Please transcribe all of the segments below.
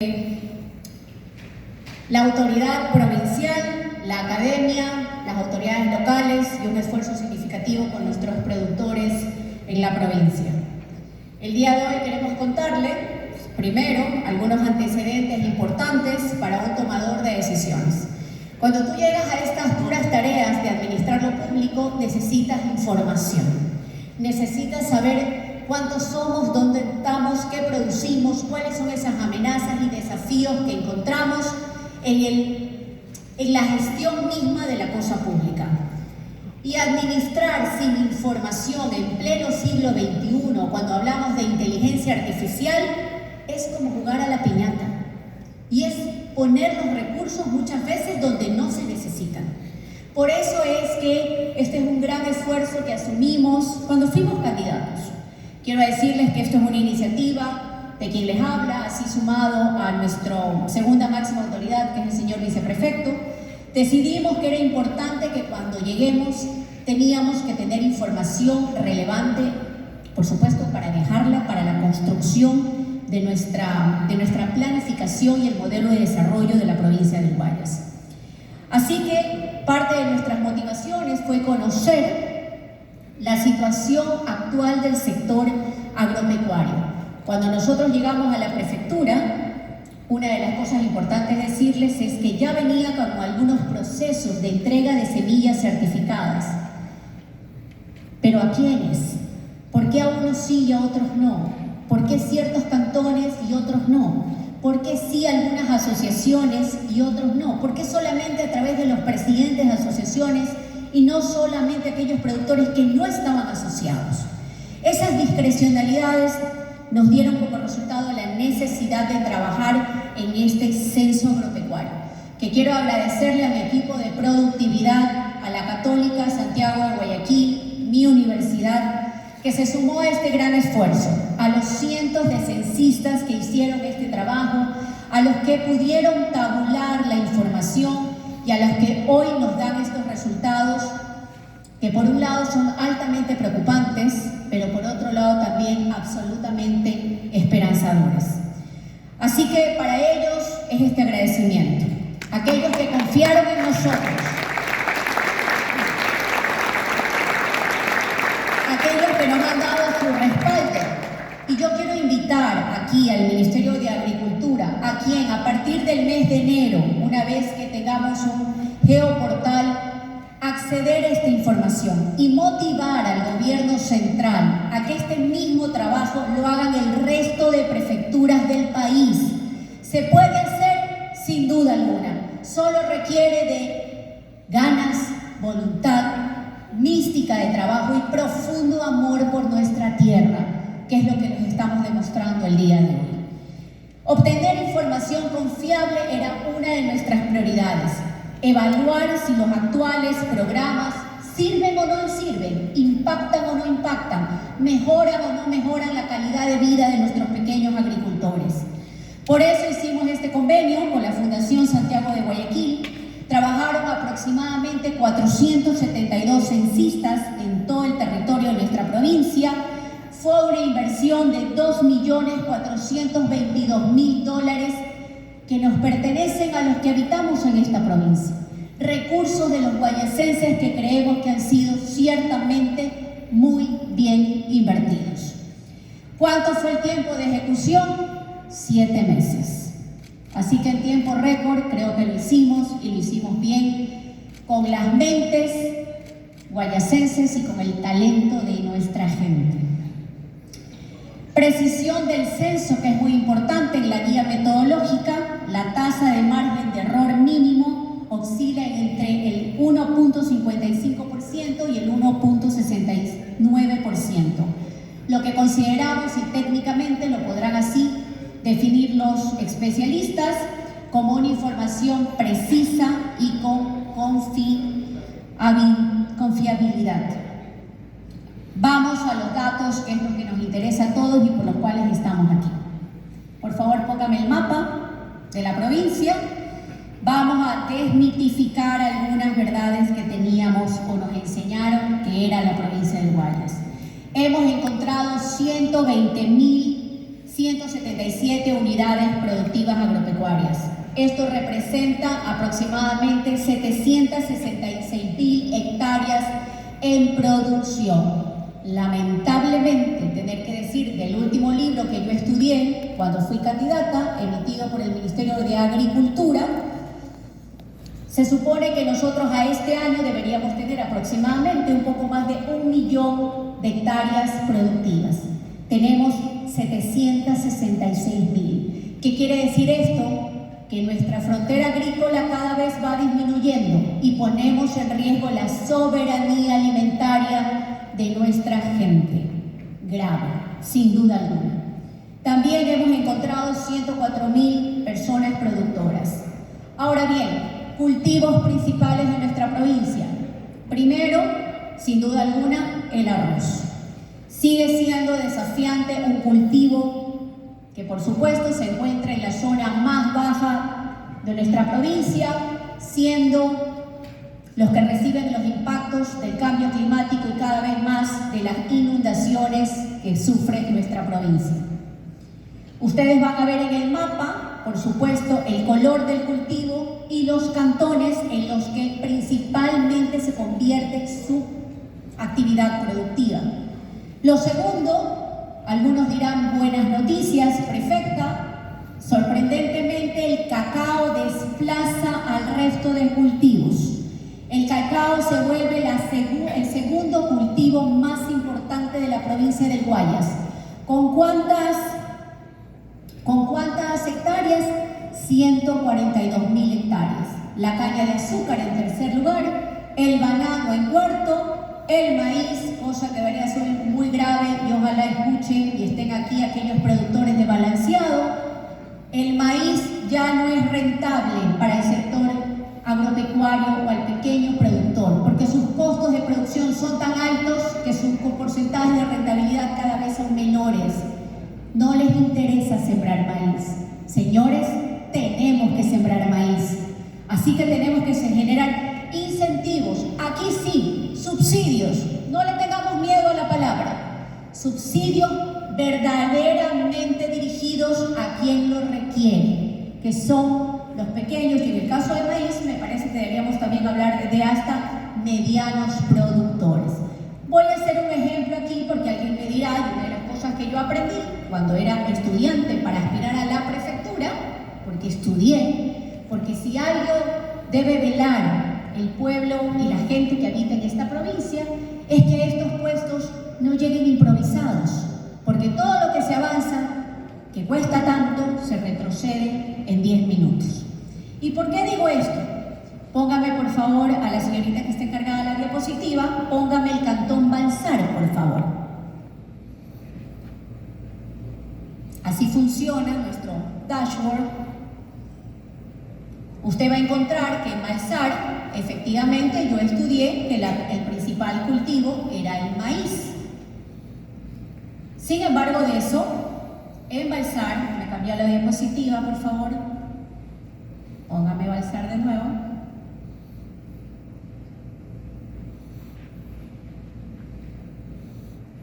La autoridad provincial, la academia, las autoridades locales y un esfuerzo significativo con nuestros productores en la provincia. El día de hoy queremos contarle, primero, algunos antecedentes importantes para un tomador de decisiones. Cuando tú llegas a estas duras tareas de administrar lo público, necesitas información. Necesitas saber cuántos somos, dónde estamos, qué producimos, cuáles son esas amenazas y desafíos que encontramos en la gestión misma de la cosa pública. Y administrar sin información en pleno siglo XXI, cuando hablamos de inteligencia artificial, es como jugar a la piñata. Y es poner los recursos muchas veces donde no se necesitan. Por eso es que este es un gran esfuerzo que asumimos cuando fuimos candidatos. Quiero decirles que esto es una iniciativa de quien les habla, así sumado a nuestra segunda máxima autoridad, que es el señor viceprefecto. Decidimos que era importante que cuando lleguemos teníamos que tener información relevante, por supuesto, para dejarla para la construcción de nuestra planificación y el modelo de desarrollo de la provincia del Guayas. Así que parte de nuestras motivaciones fue conocer la situación actual del sector agropecuario. Cuando nosotros llegamos a la prefectura, una de las cosas importantes decirles es que ya venía con algunos procesos de entrega de semillas certificadas. ¿Pero a quiénes? ¿Por qué a unos sí y a otros no? ¿Por qué ciertos cantones y otros no? ¿Por qué sí algunas asociaciones y otros no? ¿Por qué solamente a través de los presidentes de asociaciones y no solamente aquellos productores que no estaban asociados? Esas discrecionalidades nos dieron como resultado la necesidad de trabajar en este censo agropecuario, que quiero agradecerle a mi equipo de productividad, a la Católica Santiago de Guayaquil, mi universidad, que se sumó a este gran esfuerzo, a los cientos de censistas que hicieron este trabajo, a los que pudieron tabular la información y a los que hoy nos dan estos resultados, que por un lado son altamente preocupantes, pero por otro lado también absolutamente esperanzadores. Así que para ellos es este agradecimiento, aquellos que confiaron en nosotros, aquellos que nos han dado su respaldo. Y yo quiero invitar aquí al Ministerio de Agricultura, a quien a partir del mes de enero, una vez que tengamos un geoportal, acceder a esta información y motivar al gobierno central a que este mismo trabajo lo hagan el resto de prefecturas del país. Se puede hacer sin duda alguna, solo requiere de ganas, voluntad, mística de trabajo y profundo amor por nuestra tierra, que es lo que nos estamos demostrando el día de hoy. Obtener información confiable era una de nuestras prioridades. Evaluar si los actuales programas sirven o no sirven, impactan o no impactan, mejoran o no mejoran la calidad de vida de nuestros pequeños agricultores. Por eso hicimos este convenio con la Fundación Santiago de Guayaquil. Trabajaron aproximadamente 472 censistas en todo el territorio de nuestra provincia. Fue una inversión de $2.422.000 que nos pertenecen a los que habitamos en esta provincia. Recursos de los guayasenses que creemos que han sido ciertamente muy bien invertidos. ¿Cuánto fue el tiempo de ejecución? 7 meses. Así que en tiempo récord creo que lo hicimos y lo hicimos bien, con las mentes guayasenses y con el talento de nuestra gente. Precisión del censo, que es muy importante en la guía metodológica. La tasa de margen de error mínimo oscila entre el 1.55% y el 1.69%. Lo que consideramos, y técnicamente lo podrán así definir los especialistas, como una información precisa y con confiabilidad. Vamos a los datos, que es lo que nos interesa a todos y por los cuales estamos aquí. Por favor, póngame el mapa de la provincia. Vamos a desmitificar algunas verdades que teníamos o nos enseñaron que era la provincia del Guayas. Hemos encontrado 120.000 177 unidades productivas agropecuarias. Esto representa aproximadamente 766.000 hectáreas en producción. Lamentablemente, tener que decir del último libro que yo estudié cuando fui candidata, emitido por el Ministerio de Agricultura, se supone que nosotros a este año deberíamos tener aproximadamente un poco más de 1 millón de hectáreas productivas. Tenemos 766.000. ¿Qué quiere decir esto? Que nuestra frontera agrícola cada vez va disminuyendo y ponemos en riesgo la soberanía alimentaria de nuestra gente. Grave, sin duda alguna. También hemos encontrado 104.000 personas productoras. Ahora bien, cultivos principales de nuestra provincia. Primero, sin duda alguna, el arroz. Sigue siendo desafiante un cultivo que por supuesto se encuentra en la zona más baja de nuestra provincia, siendo los que reciben los impactos del cambio climático y cada vez más de las inundaciones que sufre nuestra provincia. Ustedes van a ver en el mapa, por supuesto, el color del cultivo y los cantones en los que principalmente se convierte su actividad productiva. Lo segundo, algunos dirán buenas noticias, prefecta, sorprendentemente el cacao desplaza al resto de cultivos. El cacao se vuelve el segundo cultivo más importante de la provincia del Guayas. ¿Con cuántas hectáreas? 142.000 hectáreas. La caña de azúcar en tercer lugar, el banano en cuarto, el maíz, cosa que debería ser muy grave y ojalá escuchen y estén aquí aquellos productores de balanceado. El maíz ya no es rentable para el sector agropecuario o al pequeño productor, porque sus costos de producción son tan altos que sus porcentajes de rentabilidad cada vez son menores. No les interesa sembrar maíz. Señores, tenemos que sembrar maíz. Así que tenemos que generar incentivos. Aquí sí, subsidios. No le tengamos miedo a la palabra. Subsidios verdaderamente dirigidos a quien lo requiere, que son los pequeños, y en el caso del maíz me parece que deberíamos también hablar de hasta medianos productores. Voy a hacer un ejemplo aquí porque alguien me dirá, y una de las cosas que yo aprendí cuando era estudiante para aspirar a la prefectura, porque estudié, porque si algo debe velar el pueblo y la gente que habita en esta provincia, es que estos puestos no lleguen improvisados, porque todo lo que se avanza, que cuesta tanto, se retrocede en 10 minutos. ¿Y por qué digo esto? Póngame por favor a la señorita que está encargada de la diapositiva, póngame el cantón Balsar, por favor. Así funciona nuestro dashboard. Usted va a encontrar que en Balsar, efectivamente, yo estudié que el principal cultivo era el maíz. Sin embargo de eso, en Balsar, me cambió la diapositiva, por favor. Póngame Balsar de nuevo.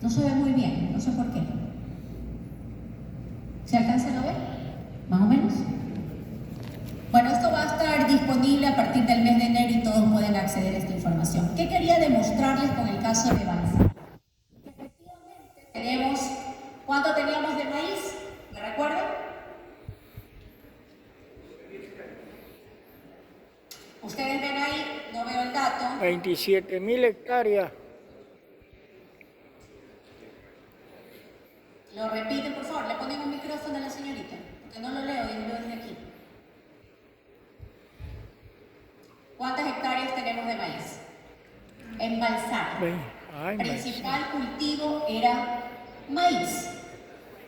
No se ve muy bien, no sé por qué. ¿Se alcanzan a ver? ¿Más o menos? Bueno, esto va a estar disponible a partir del mes de enero y todos pueden acceder a esta información. ¿Qué quería demostrarles con el caso de Balsar? Efectivamente tenemos, ¿cuánto teníamos de maíz? ¿Me recuerdan? Ustedes ven ahí, no veo el dato. 27.000 hectáreas. Lo repiten, por favor, le ponen un micrófono a la señorita, porque no lo leo desde aquí. ¿Cuántas hectáreas tenemos de maíz? En Balsar. Principal cultivo era maíz.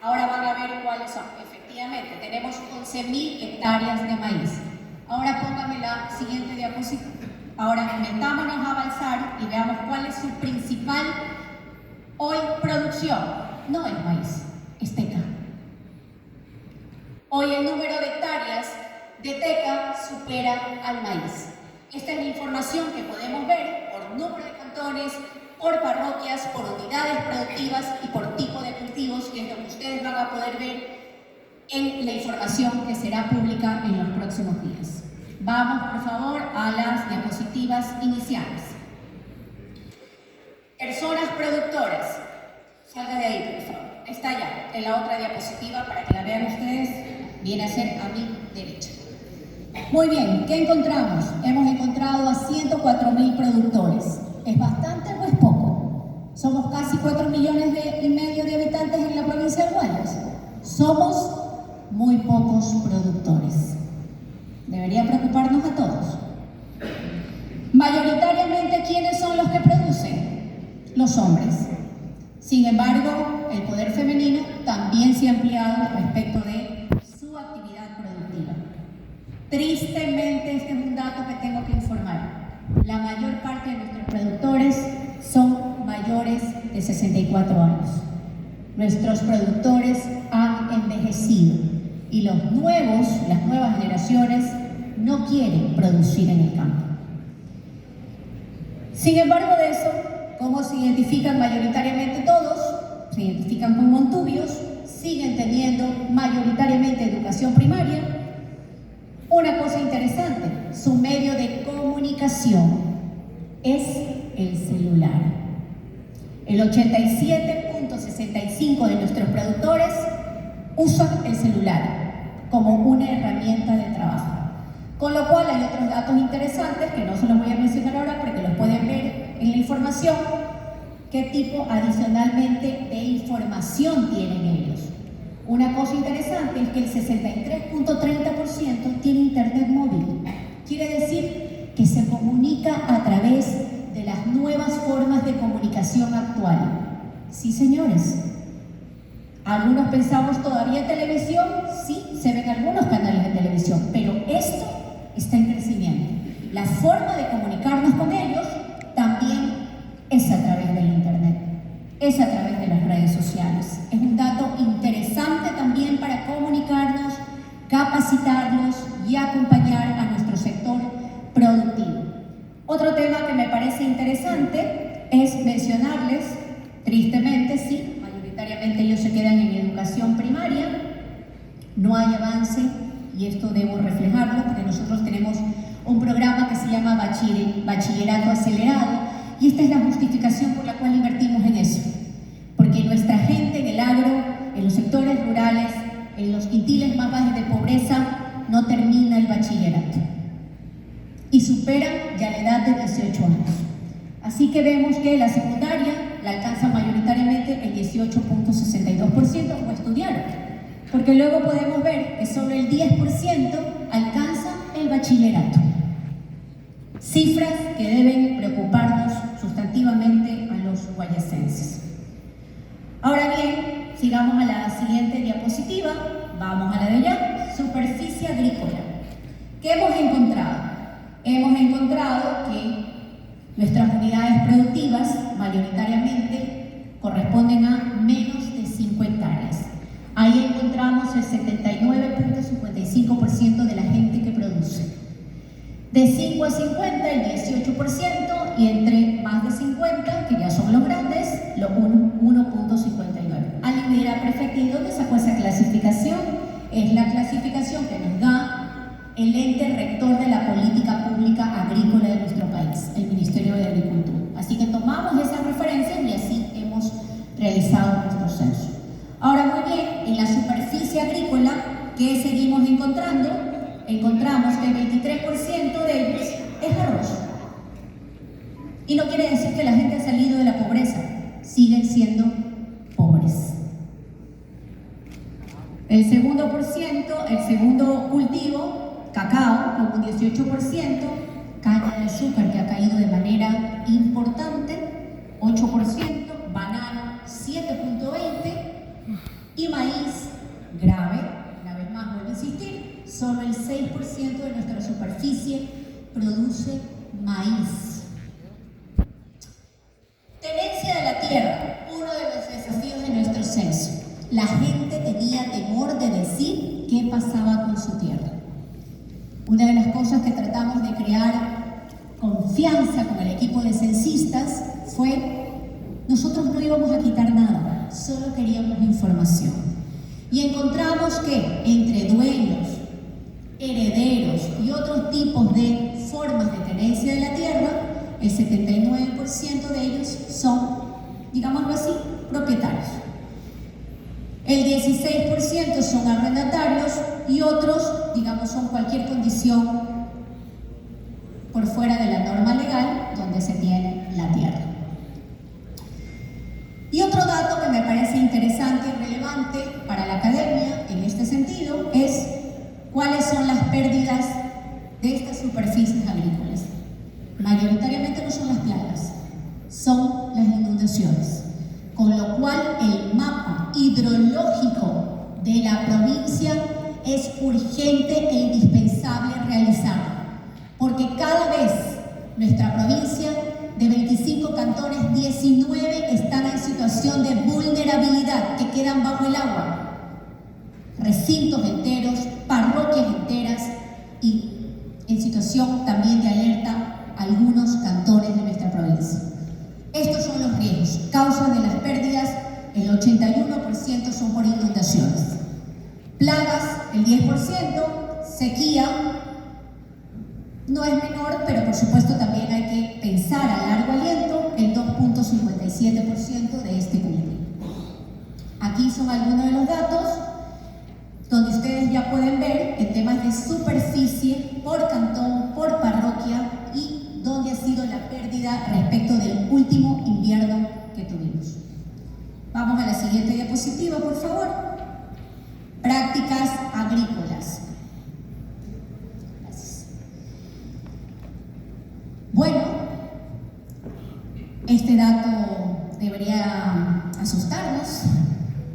Ahora van a ver cuáles son. Efectivamente, tenemos 11.000 hectáreas de maíz. Ahora póngame la siguiente diapositiva. Ahora metámonos a Balsar y veamos cuál es su principal hoy producción. No es maíz, es teca. Hoy el número de hectáreas de teca supera al maíz. Esta es la información que podemos ver por número de cantones, por parroquias, por unidades productivas y por tipo de cultivos, que es lo que ustedes van a poder ver en la información que será pública en los próximos días. Vamos, por favor, a las diapositivas iniciales. Personas productoras. Salga de ahí, por favor. Está ya, en la otra diapositiva, para que la vean ustedes. Viene a ser a mi derecha. Muy bien, ¿qué encontramos? Hemos encontrado a 104.000 productores. ¿Es bastante o es poco? Somos casi 4,5 millones de habitantes en la provincia de Guayas. Somos muy pocos productores. Debería preocuparnos a todos. Mayoritariamente, ¿quiénes son los que producen? Los hombres. Sin embargo, el poder femenino también se ha ampliado respecto de su actividad productiva. Tristemente, este es un dato que tengo que informar. La mayor parte de nuestros productores son mayores de 64 años. Nuestros productores han envejecido y las nuevas generaciones no quieren producir en el campo. Sin embargo de eso, ¿cómo se identifican mayoritariamente todos? Se identifican con montubios, siguen teniendo mayoritariamente educación primaria. Una cosa interesante, su medio de comunicación es el celular. El 87.65% de nuestros productores usan el celular como una herramienta de trabajo. Con lo cual hay otros datos interesantes que no se los voy a mencionar ahora porque los pueden ver en la información. ¿Qué tipo adicionalmente de información tienen ellos? Una cosa interesante es que el 63.30% tiene internet móvil. Quiere decir que se comunica a través de las nuevas formas de comunicación actual. Sí, señores. Algunos pensamos todavía en televisión, sí, se ven algunos canales de televisión, pero esto está en crecimiento. La forma de comunicarnos con ellos también es a través del internet, es a través de las redes sociales. Es un dato interesante también para comunicarnos, capacitarnos y acompañar a nuestro sector productivo. Otro tema que me parece interesante es mencionarles, tristemente sí, mayoritariamente ellos se quedan en educación primaria, no hay avance y esto debo reflejarlo porque nosotros tenemos un programa que se llama Bachillerato Acelerado y esta es la justificación por la cual invertimos en eso, porque nuestra gente en el agro, en los sectores rurales, en los quintiles más bajos de pobreza, no termina el bachillerato y superan ya la edad de 18 años. Así que vemos que la secundaria la alcanza mayoritariamente el 18.62% o estudiaron, porque luego podemos ver que solo el 10% alcanza el bachillerato. Cifras que deben preocuparnos sustantivamente a los guayasenses. Ahora bien, sigamos a la siguiente diapositiva, vamos a la de allá, superficie agrícola. ¿Qué hemos encontrado? Hemos encontrado que nuestras unidades productivas mayoritariamente corresponden a menos de 5 hectáreas. Ahí encontramos el 79.55% de la gente que produce. De 5 a 50, el 18%, y entre más de 50, que ya son los grandes, los 1.59. Alguien me dirá, perfecto, ¿y dónde sacó esa clasificación? Es la clasificación que nos da el ente rector de la política pública agrícola de nuestro país, el Ministerio de Agricultura. Así que tomamos esas referencias y así hemos realizado nuestro censo. Ahora, muy bien, en la superficie agrícola, ¿qué seguimos encontrando? Encontramos que el 23% de ellos es arroz. Y no quiere decir que la gente ha salido de la pobreza, siguen siendo pobres. El segundo cultivo, cacao, con un 18%, caña de azúcar que ha caído de manera importante, 8%, banano, 7.20%, y maíz, grave, una vez más vuelvo a insistir, solo el 6% de nuestra superficie produce maíz. Tenencia de la tierra, uno de los desafíos de nuestro censo. La gente tenía temor de decir qué pasaba con su tierra. Una de las cosas que tratamos de crear confianza con el equipo de censistas fue nosotros no íbamos a quitar nada, solo queríamos información. Y encontramos que entre dueños, herederos y otros tipos de formas de tenencia de la tierra, el 79% de ellos son, digámoslo así, propietarios. El 16% son arrendatarios y otros, digamos, son cualquier condición por fuera de la norma legal donde se tiene la tierra. Y otro dato que me parece interesante y relevante para la academia en este sentido es cuáles son las pérdidas de estas superficies agrícolas. Mayoritariamente no son las plagas, son las inundaciones, con lo cual el mapa hidrológico de la provincia es urgente e indispensable realizar, porque cada vez nuestra provincia de 25 cantones, 19 están en situación de vulnerabilidad, que quedan bajo el agua. Recintos enteros, parroquias enteras y en situación también de alerta algunos cantones de nuestra provincia. Estos son los riesgos. Causas de las pérdidas, el 81% son por inundaciones. Plagas, el 10%, sequía, no es menor, pero por supuesto también hay que pensar a largo aliento, el 2.57% de este cúmulo. Aquí son algunos de los datos donde ustedes ya pueden ver en temas de superficie por cantón, por parroquia y dónde ha sido la pérdida respecto del último invierno que tuvimos. Vamos a la siguiente diapositiva, por favor. Prácticas agrícolas. Gracias. Bueno, este dato debería asustarnos,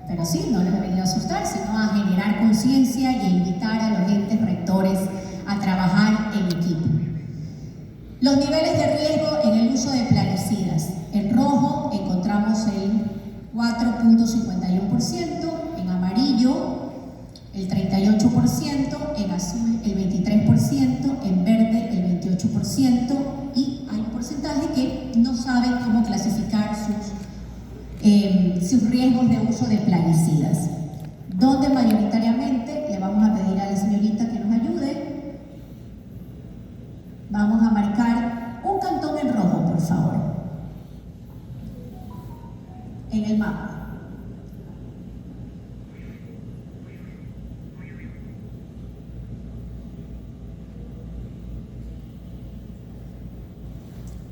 pero sí, no les debería asustar, sino a generar conciencia y a invitar a los entes rectores a trabajar en equipo. Los niveles de riesgo en el uso de plaguicidas. En rojo encontramos el 4.51%, en amarillo el 38%, en azul el 23%, en verde el 28% y hay un porcentaje que no saben cómo clasificar sus riesgos de uso de plaguicidas, donde mayoritariamente le vamos a pedir a la señorita que nos ayude. Vamos a marcar un cantón en rojo, por favor, en el mapa.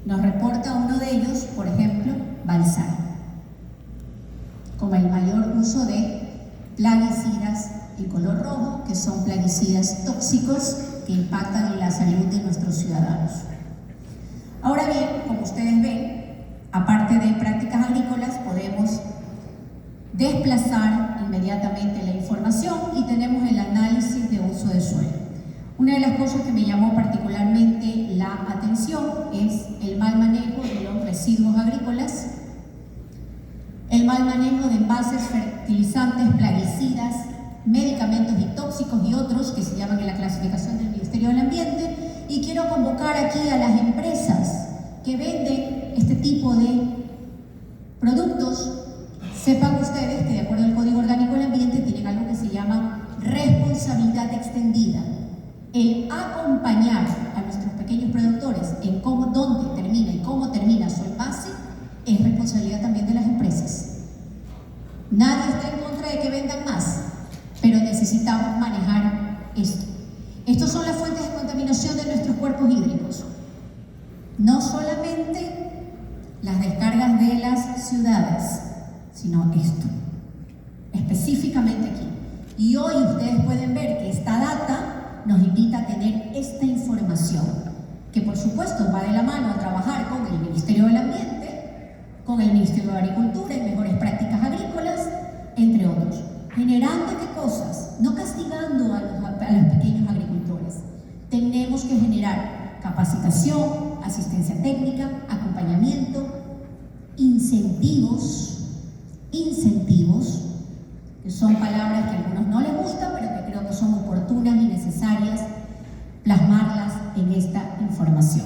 Nos reporta uno de ellos, por ejemplo, Balsar, como el mayor uso de plaguicidas en color rojo, que son plaguicidas tóxicos que impactan en la salud de nuestros ciudadanos. Ahora bien, como ustedes ven, aparte de prácticas agrícolas, podemos desplazar inmediatamente la información y tenemos el análisis de uso de suelo. Una de las cosas que me llamó particularmente la atención es el mal manejo de los residuos agrícolas, el mal manejo de envases, fertilizantes, plaguicidas, medicamentos y tóxicos y otros que se llaman en la clasificación del Ministerio del Ambiente. Y quiero convocar aquí a las empresas que venden este tipo de productos. Sepan ustedes que de acuerdo al Código Orgánico del Ambiente tienen algo que se llama responsabilidad extendida. El acompañar a nuestros pequeños productores en dónde termina y cómo termina su envase es responsabilidad también de las empresas. Nadie está en contra de que vendan más, pero necesitamos manejar esto. Estos son las fuentes de contaminación de nuestros cuerpos hídricos. No solamente las descargas de las ciudades, sino esto, específicamente aquí. Y hoy ustedes pueden ver que esta data nos invita a tener esta información, que por supuesto va de la mano a trabajar con el Ministerio del Ambiente, con el Ministerio de Agricultura en mejores prácticas agrícolas, entre otros. Generando qué cosas, no castigando a los pequeños agricultores. Tenemos que generar capacitación, asistencia técnica, acompañamiento, incentivos, que son palabras que a algunos no les gustan, pero que creo que son oportunas y necesarias plasmarlas en esta información.